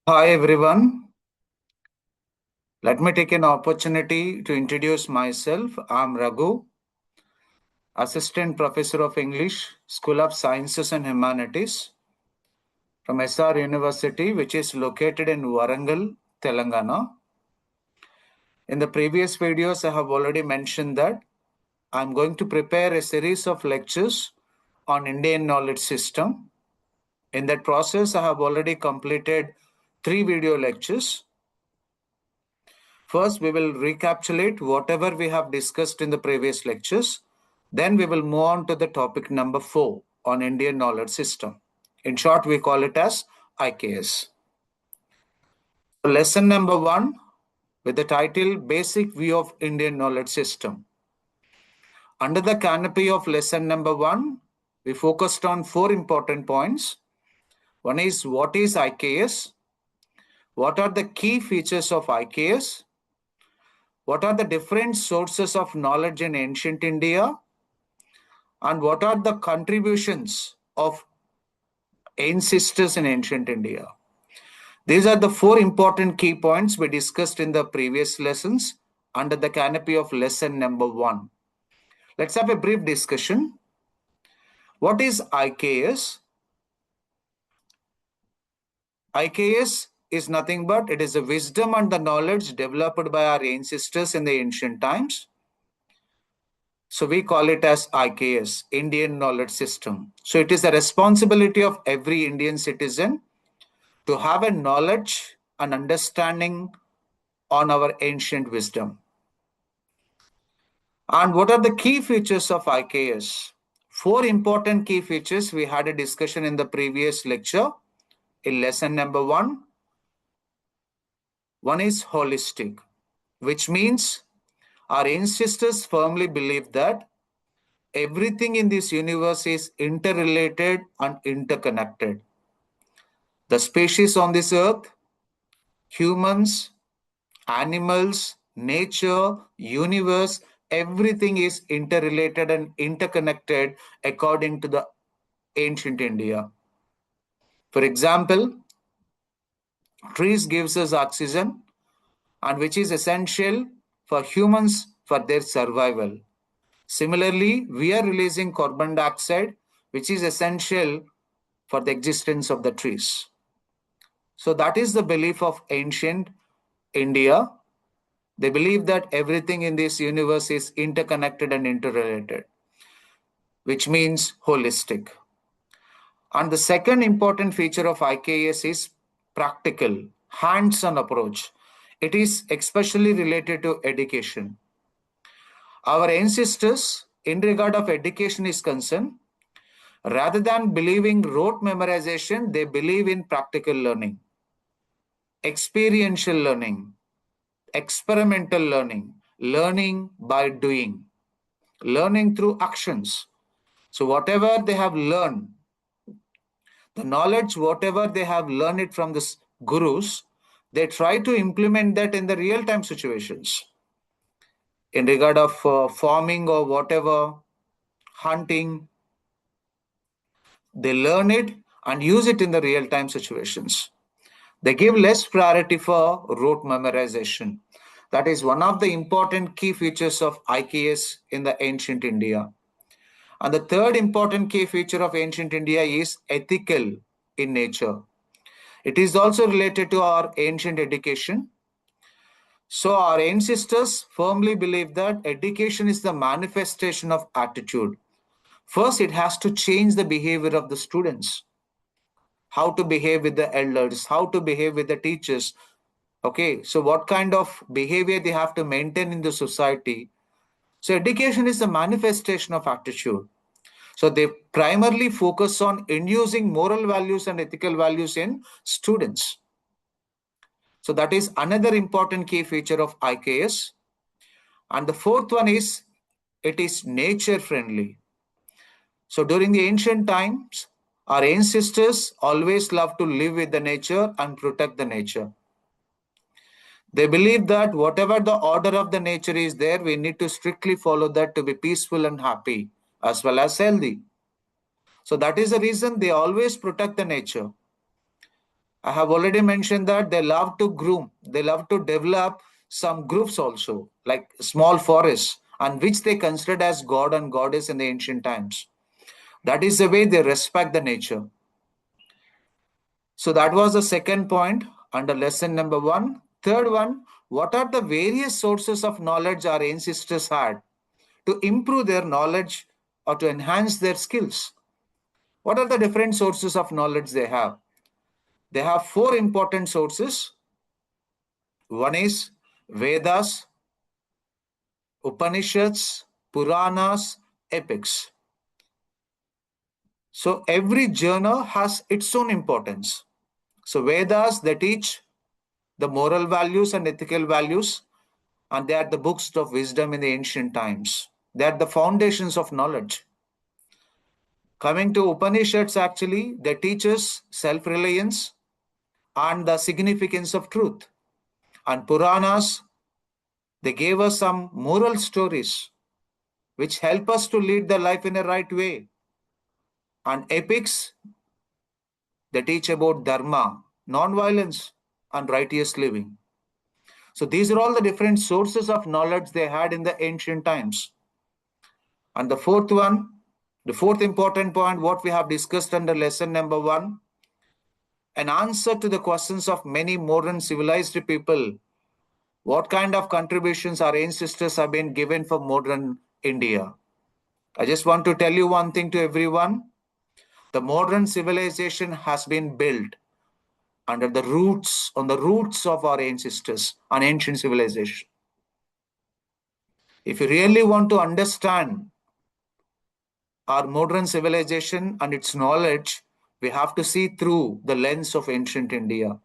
Hi everyone. Let me take an opportunity to introduce myself. I'm Raghu, Assistant Professor of English, School of Sciences and Humanities from SR University, which is located in Warangal, Telangana. In the previous videos, I have already mentioned that I'm going to prepare a series of lectures on Indian knowledge system. In that process, I have already completed 3 video lectures. First, we will recapitulate whatever we have discussed in the previous lectures. Then we will move on to the topic number 4 on Indian knowledge system. In short, we call it as IKS. Lesson number 1 with the title Basic View of Indian Knowledge System. Under the canopy of lesson number 1, we focused on 4 important points. One is what is IKS? What are the key features of IKS? What are the different sources of knowledge in ancient India? And what are the contributions of ancestors in ancient India? These are the 4 important key points we discussed in the previous lessons under the canopy of lesson number 1. Let's have a brief discussion. What is IKS? IKS is nothing but it is the wisdom and the knowledge developed by our ancestors in the ancient times. So we call it as IKS, Indian Knowledge System. So it is the responsibility of every Indian citizen to have a knowledge and understanding on our ancient wisdom. And what are the key features of IKS? 4 important key features we had a discussion in the previous lecture in lesson number 1. One is holistic, which means our ancestors firmly believed that everything in this universe is interrelated and interconnected. The species on this earth, humans, animals, nature, universe, everything is interrelated and interconnected according to the ancient India. For example, trees gives us oxygen and which is essential for humans for their survival. Similarly, we are releasing carbon dioxide, which is essential for the existence of the trees. So that is the belief of ancient India. They believe that everything in this universe is interconnected and interrelated, which means holistic. And the second important feature of IKS is practical, hands-on approach. It is especially related to education. Our ancestors, in regard of education is concerned, rather than believing rote memorization, they believe in practical learning, experiential learning, experimental learning, learning by doing, learning through actions. So whatever they have learned, the knowledge, whatever they have learned it from the gurus, they try to implement that in the real-time situations. In regard of farming or whatever, hunting, they learn it and use it in the real-time situations. They give less priority for rote memorization. That is one of the important key features of IKS in the ancient India. And the third important key feature of ancient India is ethical in nature. It is also related to our ancient education. So our ancestors firmly believe that education is the manifestation of attitude. First, it has to change the behavior of the students, how to behave with the elders, how to behave with the teachers. Okay, so what kind of behavior they have to maintain in the society. So education is a manifestation of attitude. So they primarily focus on inducing moral values and ethical values in students. So that is another important key feature of IKS. And the fourth one is it is nature friendly. So during the ancient times, our ancestors always loved to live with the nature and protect the nature. They believe that whatever the order of the nature is there, we need to strictly follow that to be peaceful and happy as well as healthy. So that is the reason they always protect the nature. I have already mentioned that they love to groom, they love to develop some groups also, like small forests, and which they considered as god and goddess in the ancient times. That is the way they respect the nature. So that was the second point under lesson number one. Third one, what are the various sources of knowledge our ancestors had to improve their knowledge or to enhance their skills? What are the different sources of knowledge they have? They have four important sources. One is Vedas, Upanishads, Puranas, epics. So every genre has its own importance. So Vedas, they teach the moral values and ethical values, and they are the books of wisdom in the ancient times. They are the foundations of knowledge. Coming to Upanishads, actually, they teach us self-reliance and the significance of truth. And Puranas, they gave us some moral stories which help us to lead the life in a right way. And epics, they teach about dharma, non-violence, and righteous living. So these are all the different sources of knowledge they had in the ancient times. And the fourth one, the fourth important point, what we have discussed under lesson number one, an answer to the questions of many modern civilized people. What kind of contributions our ancestors have been given for modern India? I just want to tell you one thing to everyone. The modern civilization has been built under the roots, on the roots of our ancestors, an ancient civilization. If you really want to understand our modern civilization and its knowledge, we have to see through the lens of ancient India.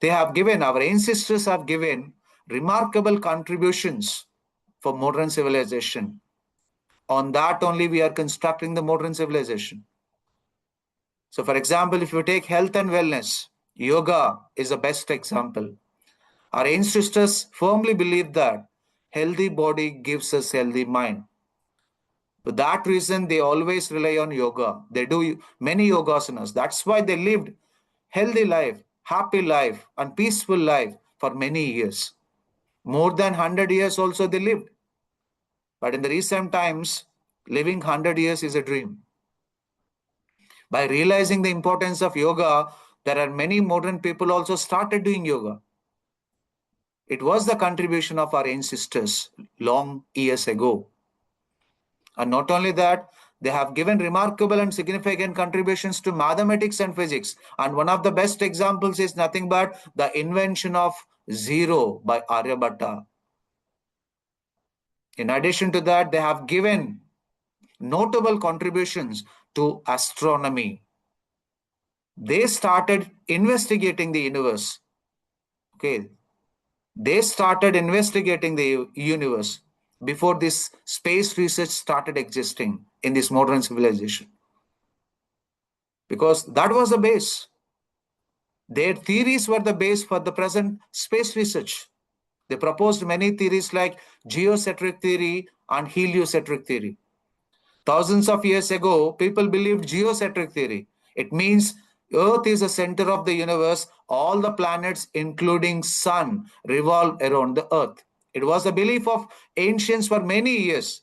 They have given, our ancestors have given remarkable contributions for modern civilization. On that only we are constructing the modern civilization. So, for example, if you take health and wellness, yoga is the best example. Our ancestors firmly believed that healthy body gives us healthy mind. For that reason, they always rely on yoga. They do many yogasanas. That's why they lived healthy life, happy life, and peaceful life for many years. More than 100 years also they lived. But in the recent times, living 100 years is a dream. By realizing the importance of yoga, there are many modern people also started doing yoga. It was the contribution of our ancestors long years ago. And not only that, they have given remarkable and significant contributions to mathematics and physics. And one of the best examples is nothing but the invention of zero by Aryabhatta. In addition to that, they have given notable contributions to astronomy. They started investigating the universe. Okay, they started investigating the universe before this space research started existing in this modern civilization. Because that was the base. Their theories were the base for the present space research. They proposed many theories like geocentric theory and heliocentric theory. Thousands of years ago, people believed geocentric theory. It means Earth is the center of the universe. All the planets, including Sun, revolve around the Earth. It was the belief of ancients for many years.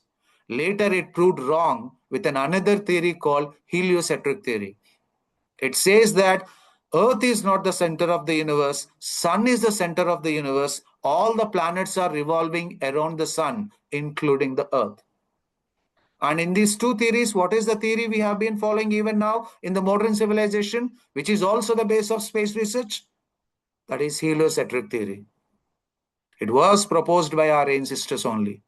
Later, it proved wrong with another theory called heliocentric theory. It says that Earth is not the center of the universe, Sun is the center of the universe. All the planets are revolving around the Sun, including the Earth. And in these two theories, what is the theory we have been following even now in the modern civilization, which is also the base of space research? That is heliocentric theory. It was proposed by our ancestors only.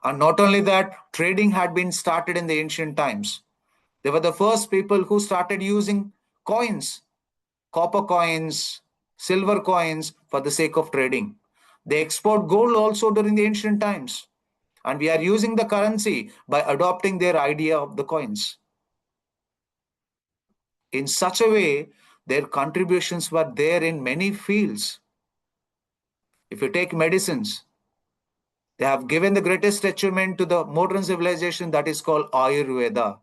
And not only that, trading had been started in the ancient times. They were the first people who started using coins, copper coins, silver coins for the sake of trading. They export gold also during the ancient times. And we are using the currency by adopting their idea of the coins. In such a way, their contributions were there in many fields. If you take medicines, they have given the greatest achievement to the modern civilization that is called Ayurveda.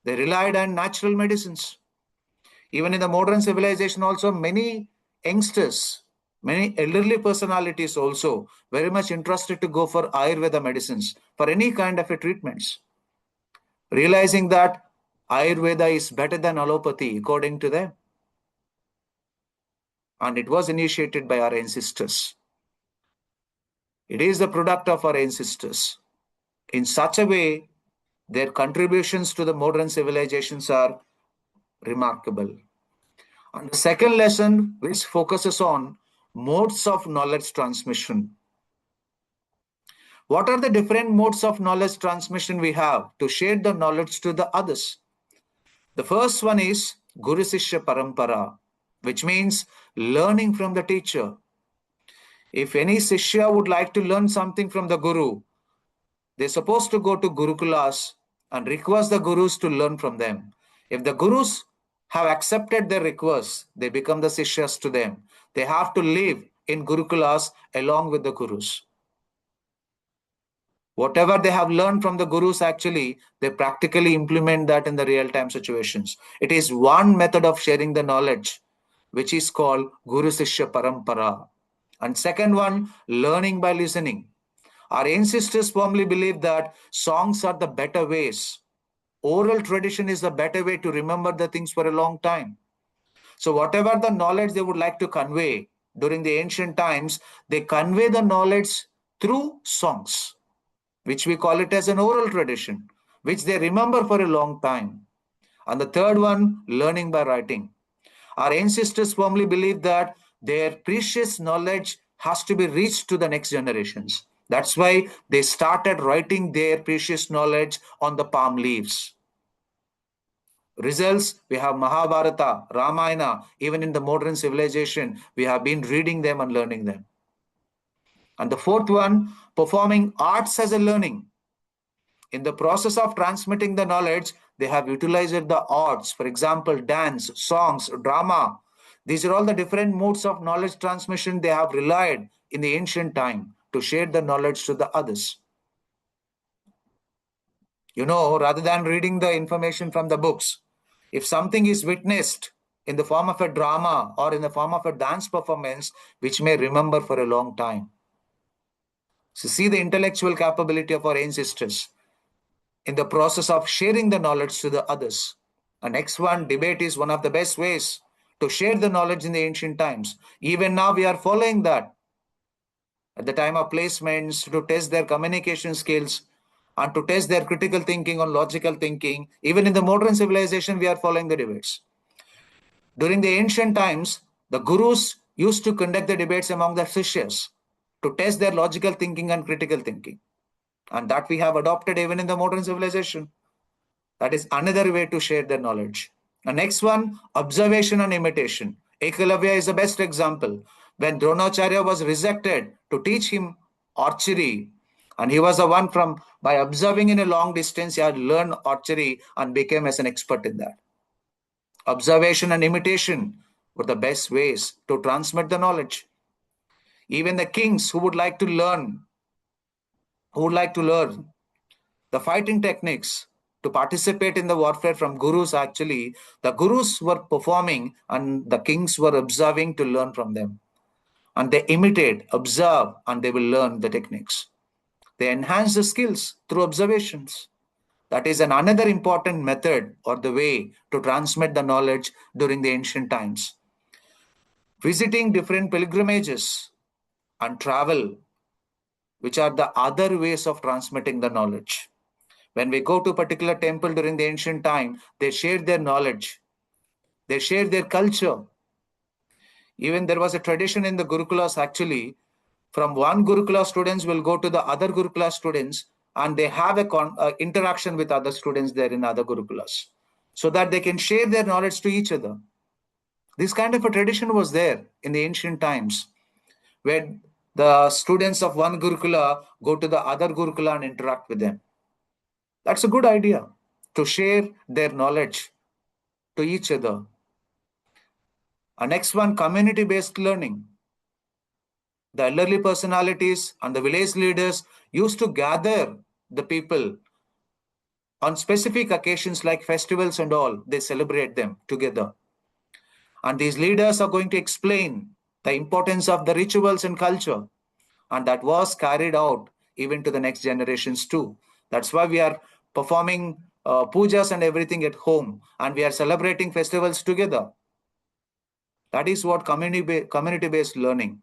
They relied on natural medicines. Even in the modern civilization also, many youngsters, many elderly personalities also very much interested to go for Ayurveda medicines for any kind of a treatments, realizing that Ayurveda is better than allopathy according to them. And it was initiated by our ancestors. It is the product of our ancestors. In such a way, their contributions to the modern civilizations are remarkable. And the second lesson, which focuses on modes of knowledge transmission. What are the different modes of knowledge transmission we have to share the knowledge to the others? The first one is Guru Sishya Parampara, which means learning from the teacher. If any Sishya would like to learn something from the Guru, they're supposed to go to Gurukulas and request the Gurus to learn from them. If the Gurus have accepted their request, they become the Sishyas to them. They have to live in Gurukulas along with the Gurus. Whatever they have learned from the Gurus, actually, they practically implement that in the real-time situations. It is one method of sharing the knowledge, which is called Guru Sishya Parampara. And second one, learning by listening. Our ancestors firmly believed that songs are the better ways. Oral tradition is the better way to remember the things for a long time. So, whatever the knowledge they would like to convey during the ancient times, they convey the knowledge through songs, which we call it as an oral tradition, which they remember for a long time. And the third one, learning by writing. Our ancestors firmly believed that their precious knowledge has to be reached to the next generations. That's why they started writing their precious knowledge on the palm leaves. Results, we have Mahabharata, Ramayana, even in the modern civilization, we have been reading them and learning them. And the fourth one, performing arts as a learning. In the process of transmitting the knowledge, they have utilized the arts, for example, dance, songs, drama. These are all the different modes of knowledge transmission they have relied in the ancient time to share the knowledge to the others. Rather than reading the information from the books, if something is witnessed in the form of a drama or in the form of a dance performance, which may remember for a long time. So see the intellectual capability of our ancestors in the process of sharing the knowledge to the others. The next one, debate is one of the best ways to share the knowledge in the ancient times. Even now we are following that at the time of placements to test their communication skills and to test their critical thinking or logical thinking. Even in the modern civilization, we are following the debates. During the ancient times, the gurus used to conduct the debates among their sishyas to test their logical thinking and critical thinking. And that we have adopted even in the modern civilization. That is another way to share their knowledge. The next one, observation and imitation. Ekalavya is the best example. When Dronacharya was rejected to teach him archery, and he was the one from, by observing in a long distance, he had learned archery and became as an expert in that. Observation and imitation were the best ways to transmit the knowledge. Even the kings who would like to learn the fighting techniques to participate in the warfare from gurus, actually the gurus were performing and the kings were observing to learn from them, and they imitate, observe, and they will learn the techniques. They enhance the skills through observations. That is another important method or the way to transmit the knowledge during the ancient times. Visiting different pilgrimages and travel, which are the other ways of transmitting the knowledge. When we go to a particular temple during the ancient time, they share their knowledge, they share their culture. Even there was a tradition in the Gurukulas, actually, from one Gurukula students will go to the other Gurukula students and they have a interaction with other students there in other Gurukulas so that they can share their knowledge to each other. This kind of a tradition was there in the ancient times where the students of one Gurukula go to the other Gurukula and interact with them. That's a good idea to share their knowledge to each other. Our next one, community-based learning. The elderly personalities and the village leaders used to gather the people on specific occasions like festivals and all. They celebrate them together. And these leaders are going to explain the importance of the rituals and culture. And that was carried out even to the next generations too. That's why we are performing pujas and everything at home, and we are celebrating festivals together. That is what community-based learning.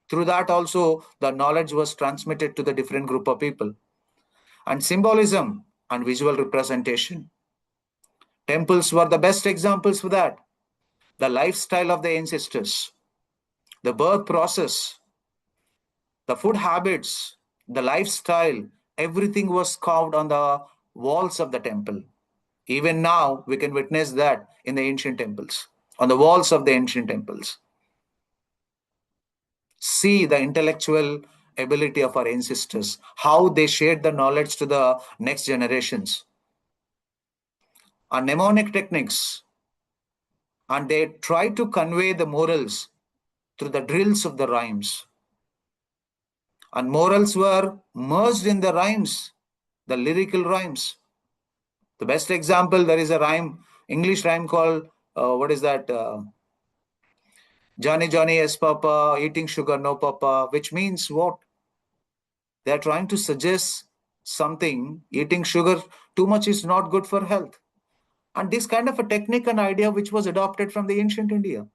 Through that also, the knowledge was transmitted to the different group of people. And symbolism and visual representation. Temples were the best examples for that. The lifestyle of the ancestors, the birth process, the food habits, the lifestyle, everything was carved on the walls of the temple. Even now, we can witness that in the ancient temples, on the walls of the ancient temples. See the intellectual ability of our ancestors, how they shared the knowledge to the next generations. Our mnemonic techniques, and they try to convey the morals through the drills of the rhymes. And morals were merged in the rhymes, the lyrical rhymes. The best example, there is a rhyme, English rhyme called, what is that? Johnny, Johnny, yes, Papa, eating sugar, no, Papa, which means what? They are trying to suggest something, eating sugar too much is not good for health. And this kind of a technique and idea which was adopted from the ancient India.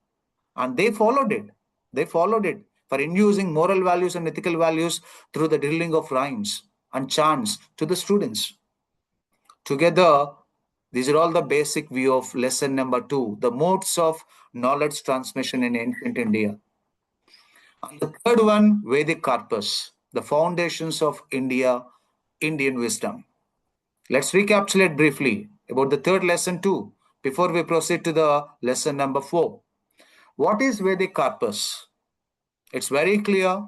And they followed it. They followed it for inducing moral values and ethical values through the drilling of rhymes and chants to the students. Together, these are all the basic view of lesson number 2, the modes of knowledge transmission in ancient India. And the third one, Vedic corpus, the foundations of Indian wisdom. Let's recapitulate briefly about the third lesson too, before we proceed to the lesson number 4. What is Vedic corpus? It's very clear.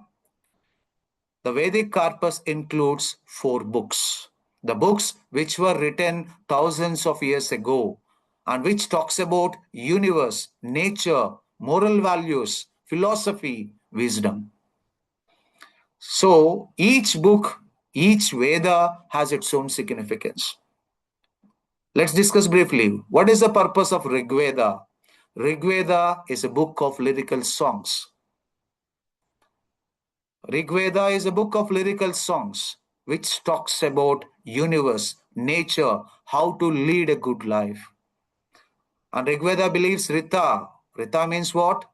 The Vedic corpus includes 4 books. The books which were written thousands of years ago and which talks about universe, nature, moral values, philosophy, wisdom. So each book, each Veda has its own significance. Let's discuss briefly. What is the purpose of Rig Veda? Rig Veda is a book of lyrical songs. Rig Veda is a book of lyrical songs which talks about universe, nature, how to lead a good life. And Rig Veda believes Rita. Rita means what?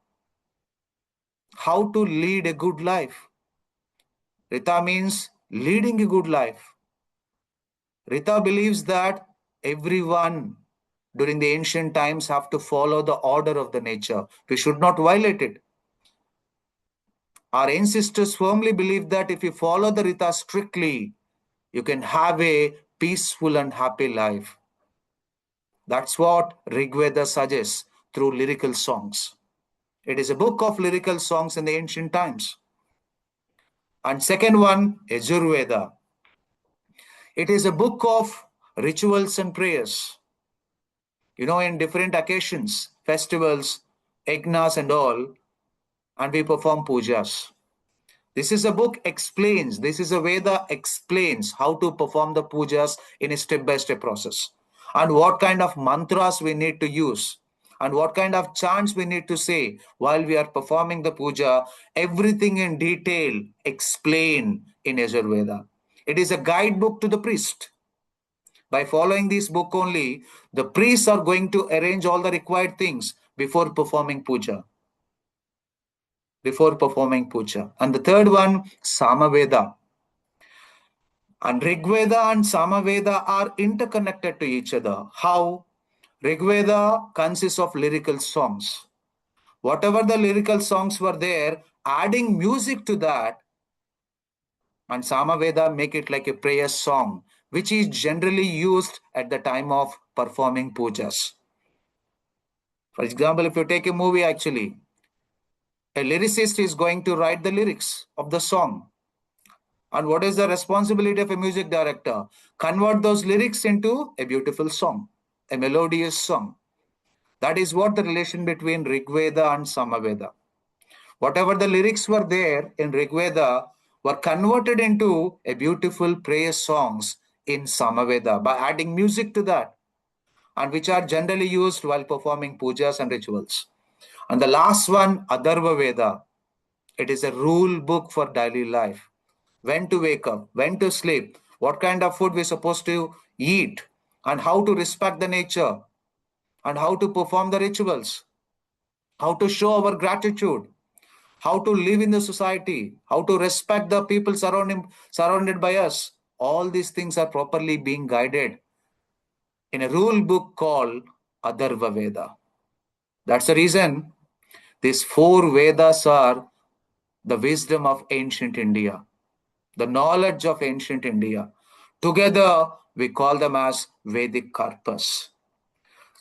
How to lead a good life. Rita means leading a good life. Rita believes that everyone during the ancient times have to follow the order of the nature. We should not violate it. Our ancestors firmly believed that if you follow the Rita strictly, you can have a peaceful and happy life. That's what Rig Veda suggests through lyrical songs. It is a book of lyrical songs in the ancient times. And second one, Ayurveda. It is a book of rituals and prayers. In different occasions, festivals, yagnas and all, and we perform pujas. This is a book explains, this is a Veda explains how to perform the pujas in a step-by-step process. And what kind of mantras we need to use. And what kind of chants we need to say while we are performing the puja. Everything in detail explained in Ayurveda. It is a guidebook to the priest. By following this book only, the priests are going to arrange all the required things before performing puja. And the third one, Samaveda. And Rigveda and Samaveda are interconnected to each other. How? Rigveda consists of lyrical songs. Whatever the lyrical songs were there, adding music to that, and Samaveda make it like a prayer song, which is generally used at the time of performing pujas. For example, if you take a movie actually, a lyricist is going to write the lyrics of the song. And what is the responsibility of a music director? Convert those lyrics into a beautiful song, a melodious song. That is what the relation between Rigveda and Samaveda. Whatever the lyrics were there in Rigveda were converted into a beautiful prayer songs in Samaveda by adding music to that, and which are generally used while performing pujas and rituals. And the last one, Adharvaveda. It is a rule book for daily life. When to wake up, when to sleep, what kind of food we're supposed to eat, and how to respect the nature, and how to perform the rituals, how to show our gratitude, how to live in the society, how to respect the people surrounded by us. All these things are properly being guided in a rule book called Adharvaveda. That's the reason these four Vedas are the wisdom of ancient India, the knowledge of ancient India. Together, we call them as Vedic corpus.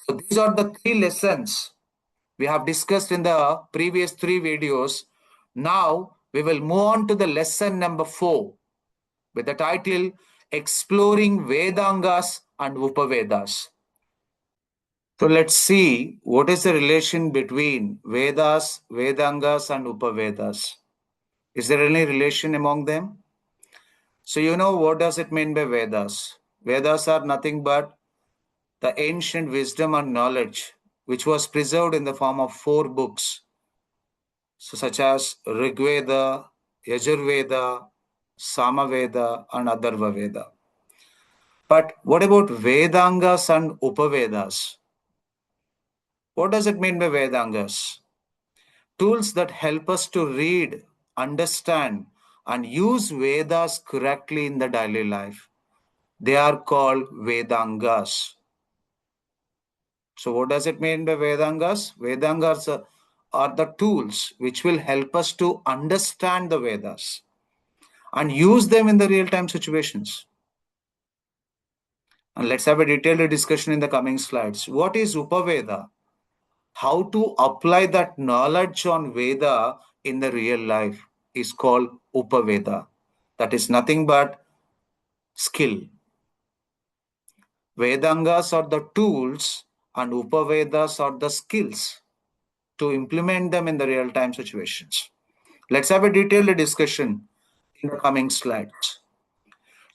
So these are the three lessons we have discussed in the previous three videos. Now, we will move on to the lesson number 4 with the title Exploring Vedangas and Upavedas. So let's see what is the relation between Vedas, Vedangas, and Upavedas. Is there any relation among them? So you know what does it mean by Vedas? Vedas are nothing but the ancient wisdom and knowledge which was preserved in the form of 4 books, so such as Rigveda, Yajurveda, Samaveda, and Atharvaveda. But what about Vedangas and Upavedas? What does it mean by Vedangas? Tools that help us to read, understand, and use Vedas correctly in the daily life. They are called Vedangas. So, what does it mean by Vedangas? Vedangas are the tools which will help us to understand the Vedas and use them in the real time situations. And let's have a detailed discussion in the coming slides. What is Upaveda? How to apply that knowledge on Veda in the real life is called Upaveda. That is nothing but skill. Vedangas are the tools and Upavedas are the skills to implement them in the real time situations. Let's have a detailed discussion in the coming slides.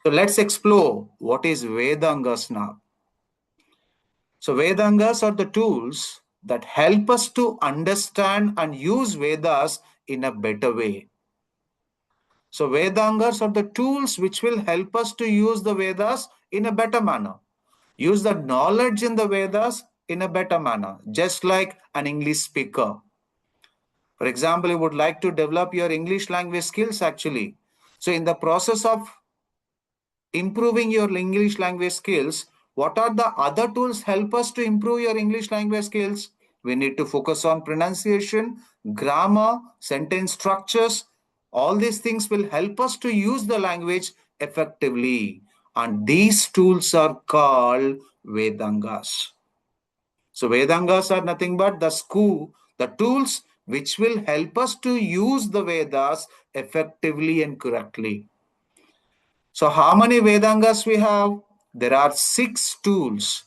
So let's explore what is Vedangas now. So Vedangas are the tools that help us to understand and use Vedas in a better way. So Vedangas are the tools which will help us to use the Vedas in a better manner. Use the knowledge in the Vedas in a better manner, just like an English speaker. For example, you would like to develop your English language skills actually. So in the process of improving your English language skills, what are the other tools help us to improve your English language skills? We need to focus on pronunciation, grammar, sentence structures. All these things will help us to use the language effectively. And these tools are called Vedangas. So Vedangas are nothing but the tools which will help us to use the Vedas effectively and correctly. So how many Vedangas we have? There are 6 tools.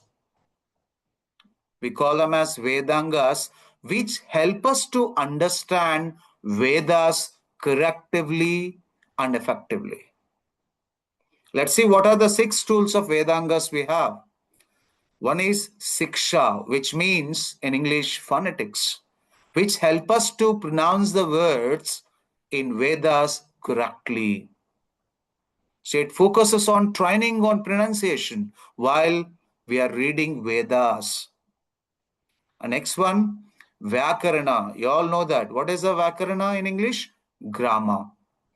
We call them as Vedangas, which help us to understand Vedas correctly and effectively. Let's see what are the 6 tools of Vedangas we have. One is Shiksha, which means in English phonetics, which help us to pronounce the words in Vedas correctly. So it focuses on training on pronunciation while we are reading Vedas. And next one, Vyakarana. You all know that. What is a Vyakarana in English? Grammar.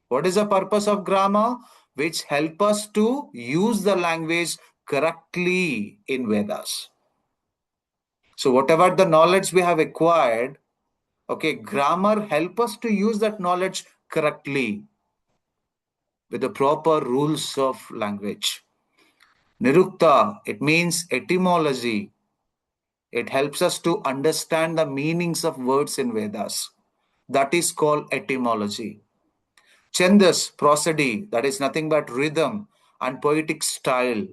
What is the purpose of grammar? Which help us to use the language correctly in Vedas. So whatever the knowledge we have acquired, okay, grammar help us to use that knowledge correctly with the proper rules of language. Nirukta, it means etymology. It helps us to understand the meanings of words in Vedas. That is called etymology. Chandas, prosody, that is nothing but rhythm and poetic style,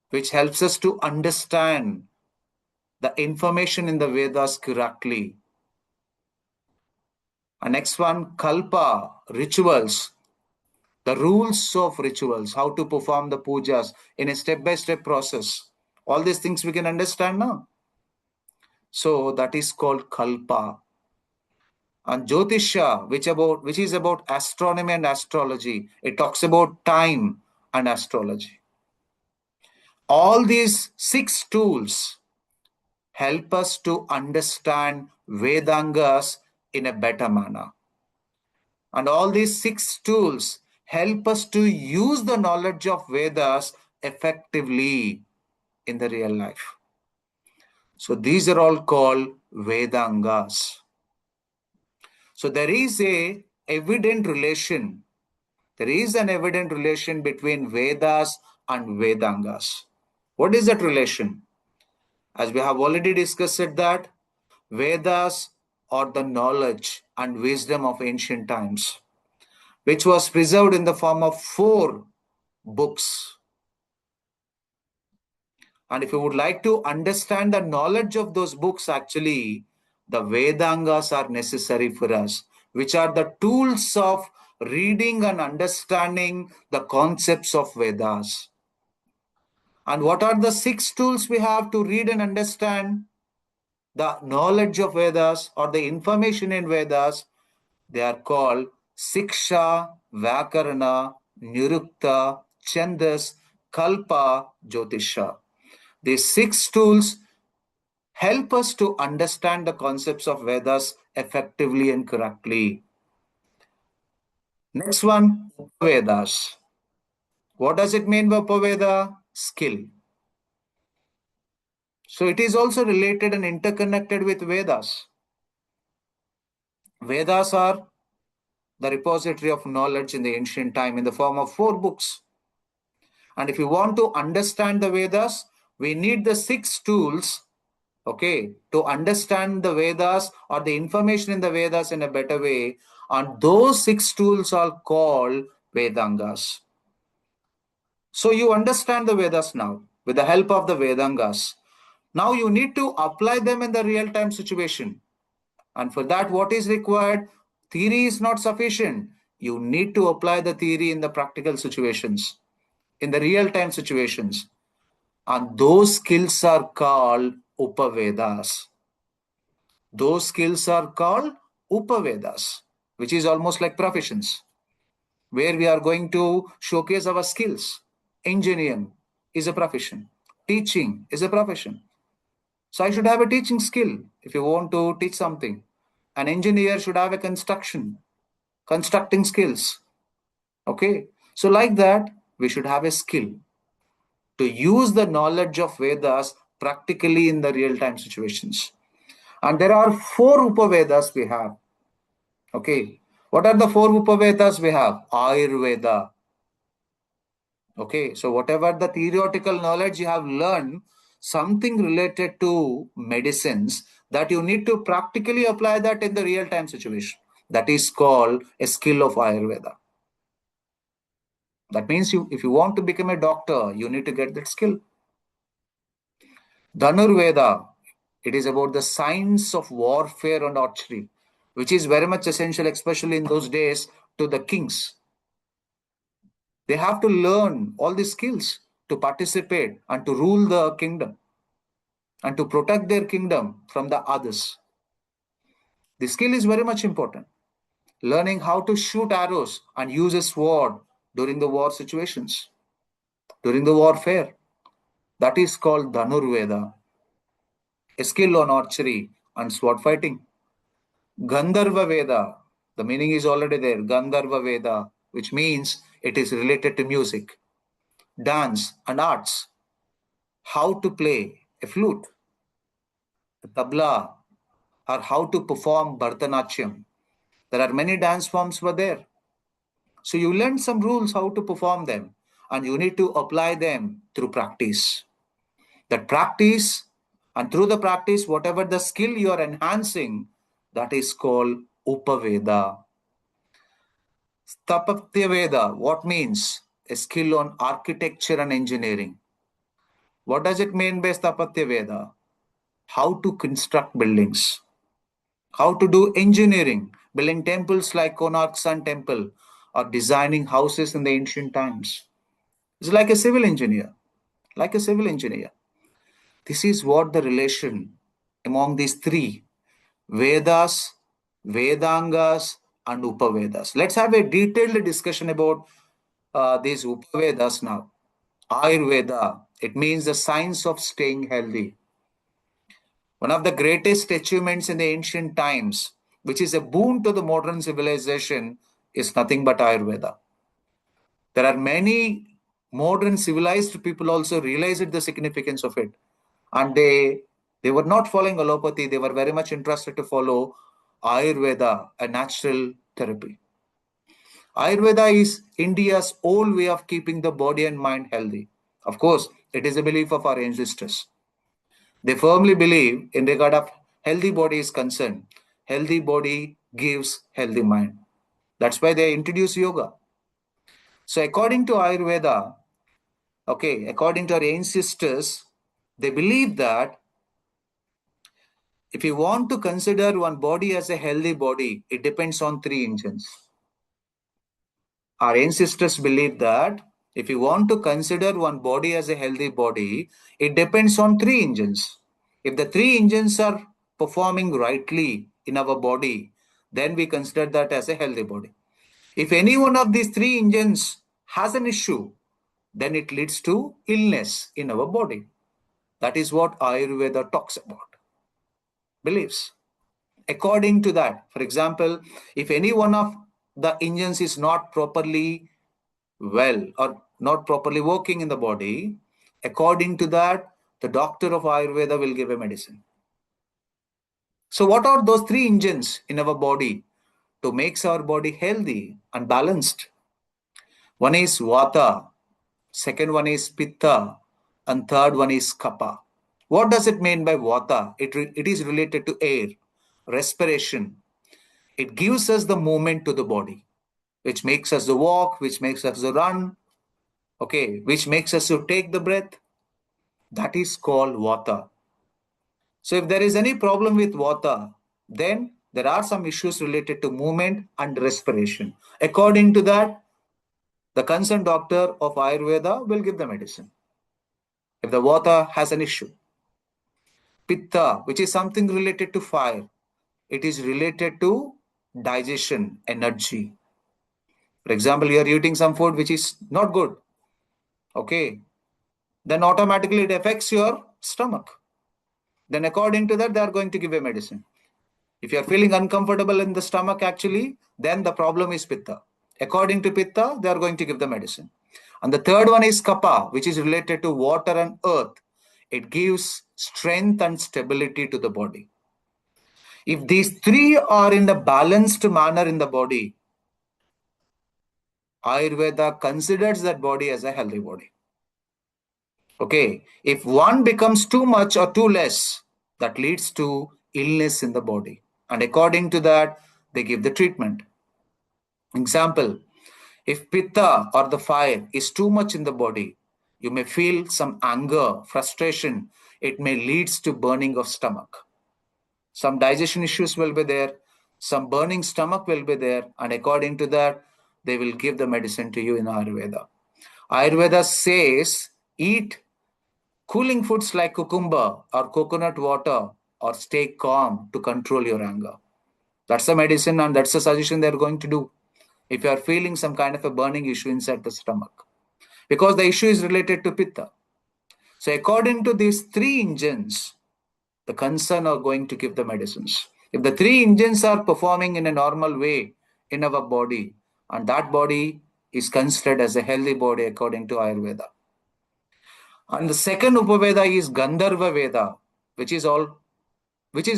which helps us to understand the information in the Vedas correctly. And next one, Kalpa, rituals, the rules of rituals, how to perform the pujas in a step-by-step process. All these things we can understand now. So that is called Kalpa. And Jyotisha, which is about astronomy and astrology, it talks about time and astrology. All these 6 tools help us to understand Vedangas in a better manner. And all these 6 tools help us to use the knowledge of Vedas effectively in the real life. So these are all called Vedangas. So there is a evident relation. There is an evident relation between Vedas and Vedangas. What is that relation? As we have already discussed it, that Vedas are the knowledge and wisdom of ancient times, which was preserved in the form of 4 books. And if you would like to understand the knowledge of those books, actually, the Vedangas are necessary for us, which are the tools of reading and understanding the concepts of Vedas. And what are the 6 tools we have to read and understand the knowledge of Vedas or the information in Vedas? They are called Shiksha, Vyakarana, Nirukta, Chandas, Kalpa, Jyotisha. These 6 tools help us to understand the concepts of Vedas effectively and correctly. Next one, Vedas. What does it mean by Upaveda? Skill. So it is also related and interconnected with Vedas. Vedas are the repository of knowledge in the ancient time in the form of 4 books. And if you want to understand the Vedas, we need the 6 tools, okay, to understand the Vedas or the information in the Vedas in a better way. And those 6 tools are called Vedangas. So you understand the Vedas now with the help of the Vedangas. Now you need to apply them in the real-time situation. And for that, what is required? Theory is not sufficient. You need to apply the theory in the practical situations, in the real-time situations. And those skills are called Upavedas. Those skills are called Upavedas, which is almost like professions, where we are going to showcase our skills. Engineering is a profession. Teaching is a profession. So I should have a teaching skill if you want to teach something. An engineer should have a constructing skills. Okay. So like that, we should have a skill to use the knowledge of Vedas practically in the real-time situations. And there are 4 Upavedas we have. Okay. What are the 4 Upavedas we have? Ayurveda. Okay. So whatever the theoretical knowledge you have learned, something related to medicines, that you need to practically apply that in the real-time situation. That is called a skill of Ayurveda. That means if you want to become a doctor, you need to get that skill. Dhanurveda, it is about the science of warfare and archery, which is very much essential, especially in those days, to the kings. They have to learn all these skills to participate and to rule the kingdom and to protect their kingdom from the others. The skill is very much important. Learning how to shoot arrows and use a sword during the war situations, during the warfare. That is called Dhanurveda, a skill on archery and sword fighting. Gandharvaveda, the meaning is already there. Gandharvaveda, which means it is related to music, dance, and arts. How to play a flute, a tabla, or how to perform Bharatanatyam. There are many dance forms were there. So you learn some rules how to perform them, and you need to apply them through practice. That practice, and through the practice, whatever the skill you are enhancing, that is called Upaveda. Veda, what means? A skill on architecture and engineering. What does it mean by Veda? How to construct buildings, how to do engineering, building temples like Konark Sun Temple, or designing houses in the ancient times. It's like a civil engineer, like a civil engineer. This is what the relation. among these three: Vedas, Vedangas, and Upavedas. Let's have a detailed discussion about these Upavedas now. Ayurveda, it means the science of staying healthy. One of the greatest achievements in the ancient times, which is a boon to the modern civilization, is nothing but Ayurveda. There are many modern civilized people also realized the significance of it, and they were not following allopathy. They were very much interested to follow Ayurveda, a natural therapy. Ayurveda is India's old way of keeping the body and mind healthy. Of course, it is a belief of our ancestors. They firmly believe in regard of healthy body is concerned. Healthy body gives healthy mind. That's why they introduce yoga. So according to Ayurveda, okay, according to our ancestors, they believe that if you want to consider one body as a healthy body, it depends on three engines. Our ancestors believe that if you want to consider one body as a healthy body, it depends on three engines. If the three engines are performing rightly in our body, then we consider that as a healthy body. If any one of these three engines has an issue, then it leads to illness in our body. That is what Ayurveda talks about, beliefs. According to that, for example, if any one of the engines is not properly well or not properly working in the body, according to that, the doctor of Ayurveda will give a medicine. So, what are those three engines in our body to make our body healthy and balanced? One is Vata, second one is Pitta, and third one is Kapha. What does it mean by Vata? It is related to air, respiration. It gives us the movement to the body, which makes us to walk, which makes us to run, okay, which makes us to take the breath. That is called Vata. So if there is any problem with Vata, then there are some issues related to movement and respiration. According to that, the concerned doctor of Ayurveda will give the medicine if the Vata has an issue. Pitta, which is something related to fire, it is related to digestion, energy. For example, you are eating some food which is not good, okay, then automatically it affects your stomach. Then according to that, they are going to give a medicine. If you are feeling uncomfortable in the stomach, actually, then the problem is Pitta. According to Pitta, they are going to give the medicine. And the third one is Kapha, which is related to water and earth. It gives strength and stability to the body. If these three are in the balanced manner in the body, Ayurveda considers that body as a healthy body. Okay, if one becomes too much or too less, that leads to illness in the body. And according to that, they give the treatment. Example, if pitta or the fire is too much in the body, you may feel some anger, frustration. It may leads to burning of stomach. Some digestion issues will be there, some burning stomach will be there, and according to that, they will give the medicine to you in Ayurveda. Ayurveda says eat cooling foods like cucumber or coconut water or stay calm to control your anger. That's the medicine and that's the suggestion they're going to do if you are feeling some kind of a burning issue inside the stomach. Because the issue is related to pitta. So according to these three engines, the concern are going to give the medicines. If the three engines are performing in a normal way in our body, and that body is considered as a healthy body according to Ayurveda. And the second Upaveda is Gandharvaveda, which is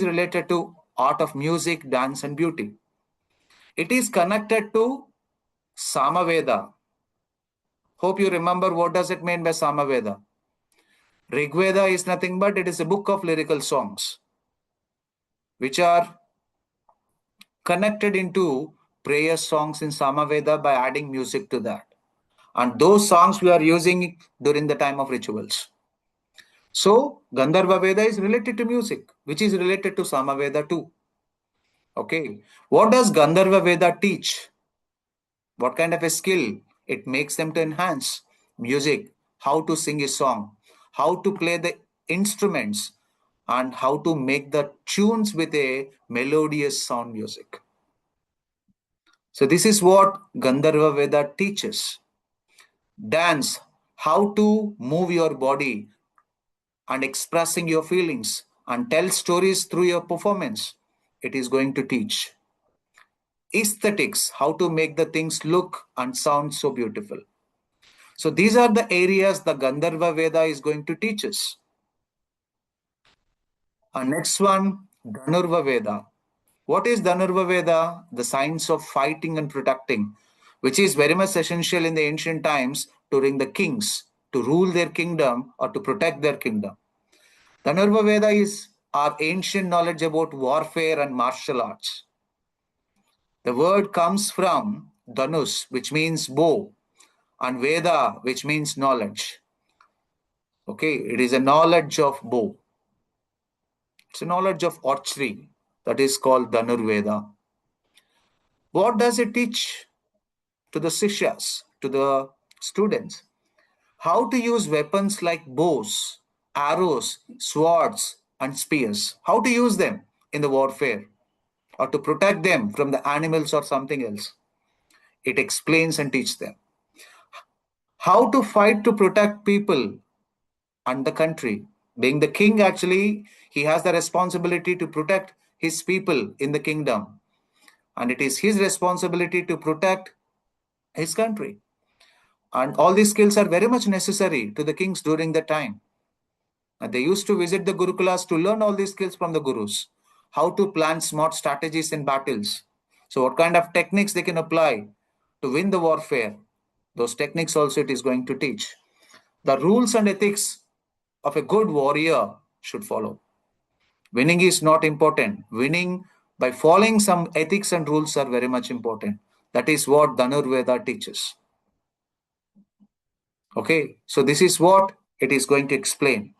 related to art of music, dance, and beauty. It is connected to Samaveda. Hope you remember what does it mean by Samaveda. Rigveda is nothing but it is a book of lyrical songs, which are connected into prayer songs in Samaveda by adding music to that. And those songs we are using during the time of rituals. So Gandharva Veda is related to music, which is related to Samaveda too. Okay. What does Gandharva Veda teach? What kind of a skill? It makes them to enhance music, how to sing a song, how to play the instruments, and how to make the tunes with a melodious sound music. So this is what Gandharvaveda teaches. Dance, how to move your body and expressing your feelings and tell stories through your performance. It is going to teach. Aesthetics, how to make the things look and sound so beautiful. So these are the areas the Gandharva Veda is going to teach us. And next one, Dhanurva Veda. What is Dhanurva Veda? The science of fighting and protecting, which is very much essential in the ancient times during the kings to rule their kingdom or to protect their kingdom. Dhanurva Veda is our ancient knowledge about warfare and martial arts. The word comes from Dhanus, which means bow, and Veda, which means knowledge. Okay, it is a knowledge of bow. It's a knowledge of archery that is called Dhanurveda. What does it teach to the Sikshas, to the students? How to use weapons like bows, arrows, swords, and spears. How to use them in the warfare or to protect them from the animals or something else. It explains and teaches them. How to fight to protect people and the country. Being the king, actually, he has the responsibility to protect his people in the kingdom. And it is his responsibility to protect his country. And all these skills are very much necessary to the kings during that time. And they used to visit the Gurukulas to learn all these skills from the gurus. How to plan smart strategies in battles. So, what kind of techniques they can apply to win the warfare. Those techniques also it is going to teach. The rules and ethics of a good warrior should follow. Winning is not important. Winning by following some ethics and rules are very much important. That is what Dhanurveda teaches. Okay, so this is what it is going to explain.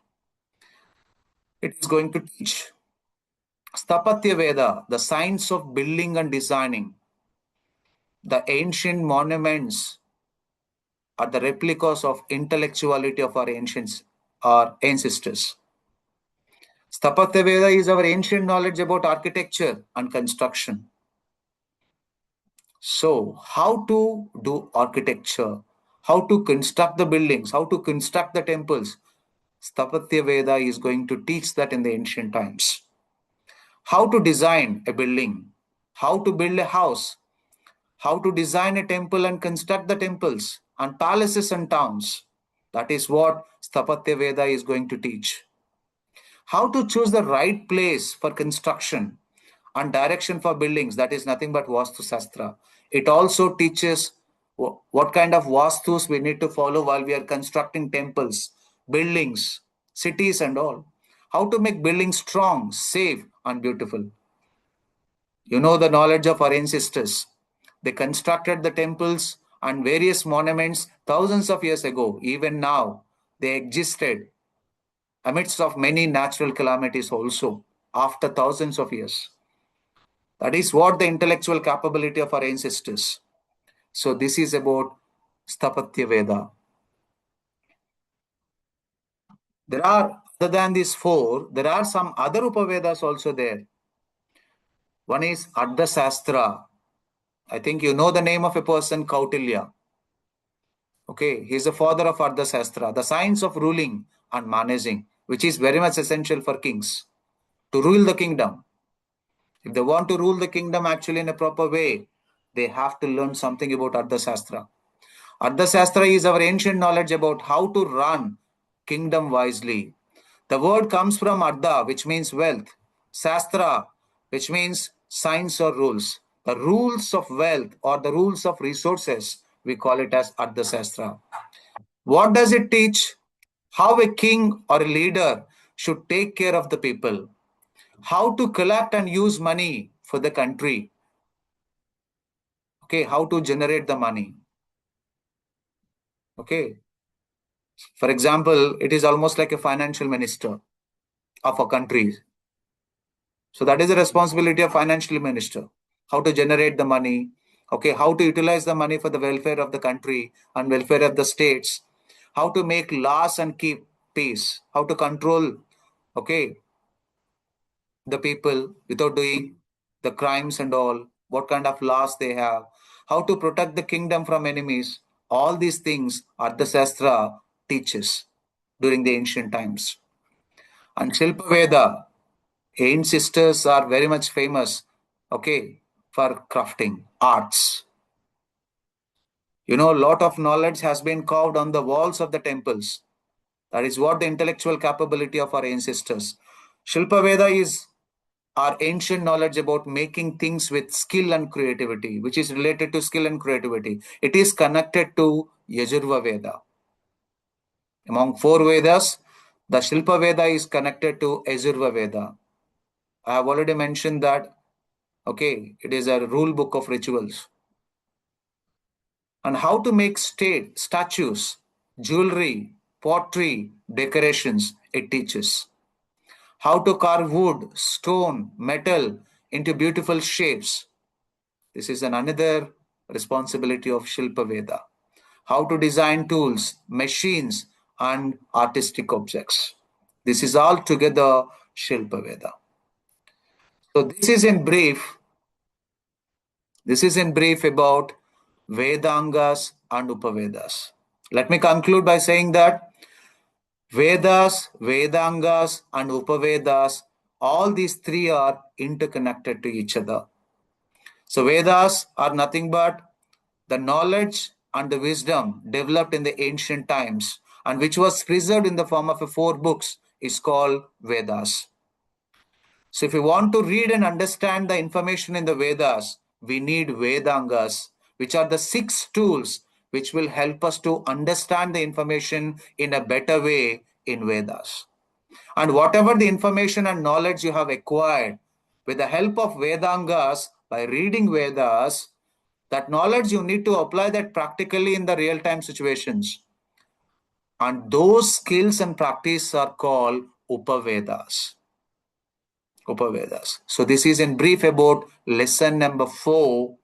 It is going to teach. Sthapatya Veda, the science of building and designing. The ancient monuments are the replicas of intellectuality of our ancients, our ancestors. Sthapatya Veda is our ancient knowledge about architecture and construction. So, how to do architecture, how to construct the buildings, how to construct the temples. Sthapatya Veda is going to teach that in the ancient times. How to design a building, how to build a house, how to design a temple and construct the temples and palaces and towns. That is what Sthapatya Veda is going to teach. How to choose the right place for construction and direction for buildings. That is nothing but Vastu Shastra. It also teaches what kind of Vastus we need to follow while we are constructing temples, buildings, cities, and all. How to make buildings strong, safe, and beautiful. You know the knowledge of our ancestors. They constructed the temples and various monuments thousands of years ago. Even now, they existed amidst of many natural calamities also after thousands of years. That is what the intellectual capability of our ancestors. So this is about Sthapatya Veda. There are, other than these four, there are some other Upavedas also there. One is Arthashastra. I think you know the name of a person, Kautilya. Okay, he is the father of Arthashastra, the science of ruling and managing, which is very much essential for kings to rule the kingdom. If they want to rule the kingdom actually in a proper way, they have to learn something about Arthashastra. Arthashastra is our ancient knowledge about how to run kingdom wisely. The word comes from Artha, which means wealth, Shastra, which means science or rules. The rules of wealth or the rules of resources, we call it as Arthashastra. What does it teach? How a king or a leader should take care of the people, how to collect and use money for the country, okay, how to generate the money, okay. For example, it is almost like a financial minister of a country. So that is the responsibility of financial minister, how to generate the money, okay, how to utilize the money for the welfare of the country and welfare of the states, how to make laws and keep peace, how to control, okay, the people without doing the crimes and all, what kind of laws they have, how to protect the kingdom from enemies. All these things Arthashastra teaches during the ancient times. And Shilpa Veda, ancient sisters are very much famous, okay, for crafting arts. You know, a lot of knowledge has been carved on the walls of the temples. That is what the intellectual capability of our ancestors. Shilpa Veda is our ancient knowledge about making things with skill and creativity, which is related to skill and creativity. It is connected to Yajurva Veda. Among four Vedas, the Shilpa Veda is connected to Yajurva Veda. I have already mentioned that, okay, it is a rule book of rituals. And how to make statues, jewelry, pottery, decorations, it teaches. How to carve wood, stone, metal into beautiful shapes. This is another responsibility of Shilpa Veda. How to design tools, machines, and artistic objects. This is all together Shilpa Veda. So this is in brief about Vedangas and Upavedas. Let me conclude by saying that Vedas, Vedangas, and Upavedas, all these three are interconnected to each other. So, Vedas are nothing but the knowledge and the wisdom developed in the ancient times and which was preserved in the form of four books is called Vedas. So, if we want to read and understand the information in the Vedas, we need Vedangas, which are the six tools which will help us to understand the information in a better way in Vedas. And whatever the information and knowledge you have acquired with the help of Vedangas by reading Vedas, that knowledge you need to apply that practically in the real time situations. And those skills and practice are called Upavedas. So this is in brief about lesson number 4